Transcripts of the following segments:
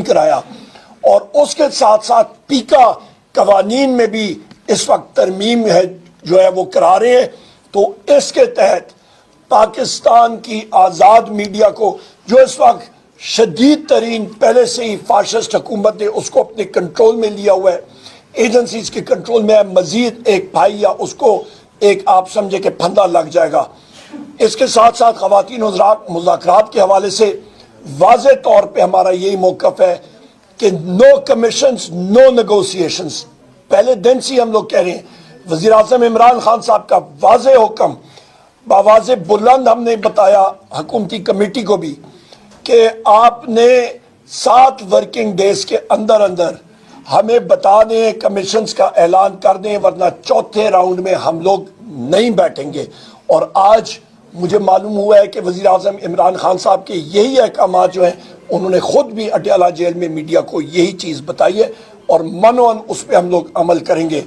कराया और उसके साथ साथ पीका कवानीन में भी इस वक्त तरमीम है जो है वो करा रहे हैं। तो इसके तहत पाकिस्तान की आज़ाद मीडिया को जो इस वक्त शदीद तरीन पहले से ही फाशिस्ट हुकूमत ने उसको अपने कंट्रोल में लिया हुआ है, एजेंसीज के कंट्रोल में है, मजीद एक भाई या उसको एक आप समझे कि फंदा लग जाएगा। इसके साथ साथ ख़वातीन मुज़ाकरात के हवाले से वाज़े तौर पे हमारा यही मौक़िफ़ है कि नो कमीशंस नो नेगोशिएशंस। पहले दिन से हम लोग कह रहे हैं, वज़ीर आज़म इमरान खान साहब का वाज़े हुक्म बावाज़े बुलंद हमने बताया हुकूमती कमेटी को भी कि आपने 7 वर्किंग डेज के अंदर अंदर हमें बता दें, कमीशंस का ऐलान कर दें, वरना चौथे राउंड में हम लोग नहीं बैठेंगे। और आज मुझे मालूम हुआ है कि वज़ीर आज़म इमरान खान साहब के यही अहकाम जो हैं उन्होंने खुद भी अटियाला जेल में मीडिया को यही चीज़ बताई है और मनोन उस पर हम लोग अमल करेंगे।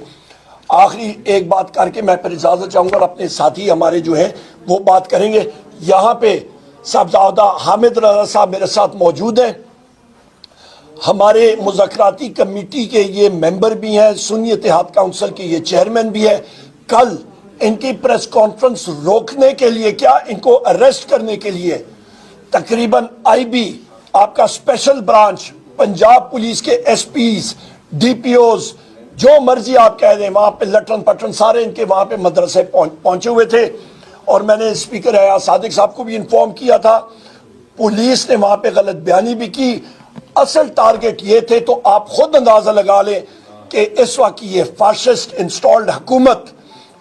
आखिरी एक बात करके मैं फिर इजाज़त चाहूँगा और अपने साथी हमारे जो हैं वो बात करेंगे। यहाँ पे साहबजादा हामिद रज़ा साहब मेरे साथ मौजूद हैं, हमारे मुज़ाकराती कमेटी के ये मेंबर भी हैं, सुन्नी इत्तेहाद काउंसिल के ये चेयरमैन भी है। कल इनकी प्रेस कॉन्फ्रेंस रोकने के लिए, क्या इनको अरेस्ट करने के लिए तकरीबन IB आपका स्पेशल ब्रांच, पंजाब पुलिस के SPs, DPOs, जो मर्जी आप कह दें, वहाँ पे लटन पटन सारे इनके वहाँ पे मदरसे पहुँचे हुए थे। और मैंने स्पीकर है सादिक साहब को भी इन्फॉर्म किया था, पुलिस ने वहाँ पे गलत बयानी भी की। असल टारगेट ये थे, तो आप खुद अंदाज़ा लगा लें कि इस वक्त ये फाशिस्ट इंस्टॉल्ड हुकूमत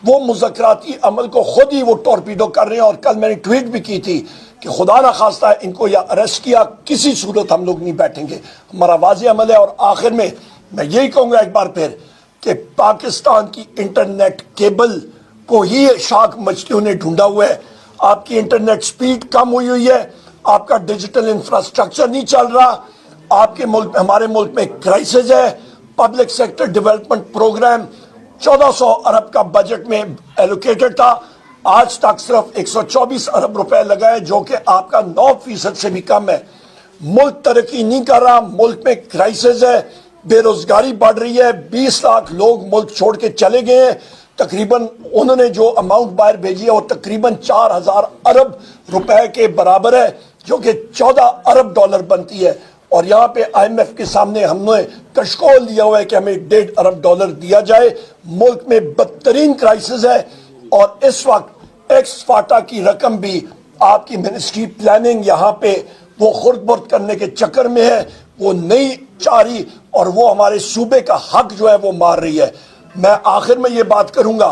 वो मुज़ाकराती अमल को खुद ही वो टॉर्पीडो कर रहे हैं। और कल मैंने ट्वीट भी की थी कि खुदा ना खास्ता इनको या अरेस्ट किया, किसी सूरत हम लोग नहीं बैठेंगे, हमारा वाज़े अमल है। और आखिर में मैं यही कहूँगा एक बार फिर कि पाकिस्तान की इंटरनेट केबल को ही शाख मचलियों ने ढूंढा हुआ है। आपकी इंटरनेट स्पीड कम हुई है, आपका डिजिटल इंफ्रास्ट्रक्चर नहीं चल रहा, आपके मुल्क हमारे मुल्क में क्राइसिस है। पब्लिक सेक्टर डेवलपमेंट प्रोग्राम 1400 अरब का बजट में एलोकेटेड था, आज तक सिर्फ 124 अरब रुपए लगा है, जो कि आपका 9% से भी कम है। मुल्क तरक्की नहीं कर रहा, मुल्क में क्राइसिस है, बेरोजगारी बढ़ रही है, 20 लाख लोग मुल्क छोड़ के चले गए हैं। तकरीबन उन्होंने जो अमाउंट बाहर भेजी है वो तकरीबन 4000 अरब रुपए के बराबर है, जो कि 14 अरब डॉलर बनती है। और यहाँ पे IMF के सामने हमने कशकोल दिया हुआ है कि हमें 1.5 अरब डॉलर दिया जाए। मुल्क में बदतरीन क्राइसिस है और इस वक्त एक्स फाटा की रकम भी आपकी मिनिस्ट्री प्लानिंग यहाँ पे वो खुर्द-बुर्द करने के चक्कर में है, वो नहीं चाह रही और वो हमारे सूबे का हक जो है वो मार रही है। मैं आखिर में ये बात करूंगा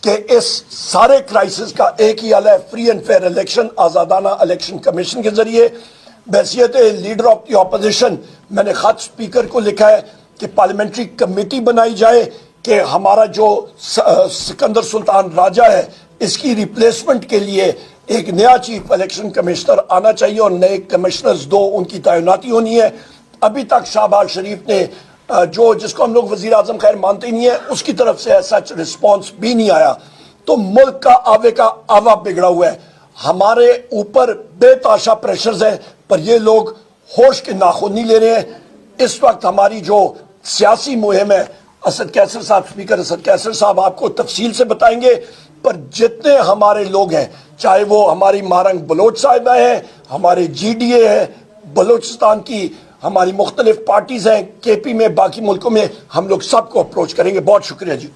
कि इस सारे क्राइसिस का एक ही हल है, फ्री एंड फेयर इलेक्शन, आज़ादाना इलेक्शन कमीशन के जरिए। बहसियत लीडर ऑफ द ऑपोजिशन मैंने खत स्पीकर को लिखा है कि पार्लियामेंट्री कमेटी बनाई जाए कि हमारा जो सिकंदर सुल्तान राजा है इसकी रिप्लेसमेंट के लिए एक नया चीफ इलेक्शन कमिश्नर आना चाहिए और नए कमिश्नर्स 2 उनकी तैनाती होनी है। अभी तक शहबाज शरीफ ने जो जिसको हम लोग वजीर आजम खैर मानते ही नहीं है, उसकी तरफ से सच रिस्पॉन्स भी नहीं आया। तो मुल्क का आवे का आवा बिगड़ा हुआ है, हमारे ऊपर बेताशा प्रेशर्स है, पर ये लोग होश के नाखून नहीं ले रहे हैं। इस वक्त हमारी जो सियासी मुहिम है, असद कैसर साहब, स्पीकर असद कैसर साहब आपको तफसील से बताएंगे, पर जितने हमारे लोग हैं, चाहे वो हमारी मारंग बलोच साहिबा है, हमारे GDA है, बलोचिस्तान की हमारी मुख्तलिफ पार्टीज हैं, KP में, बाकी मुल्कों में, हम लोग सबको अप्रोच करेंगे। बहुत शुक्रिया जी।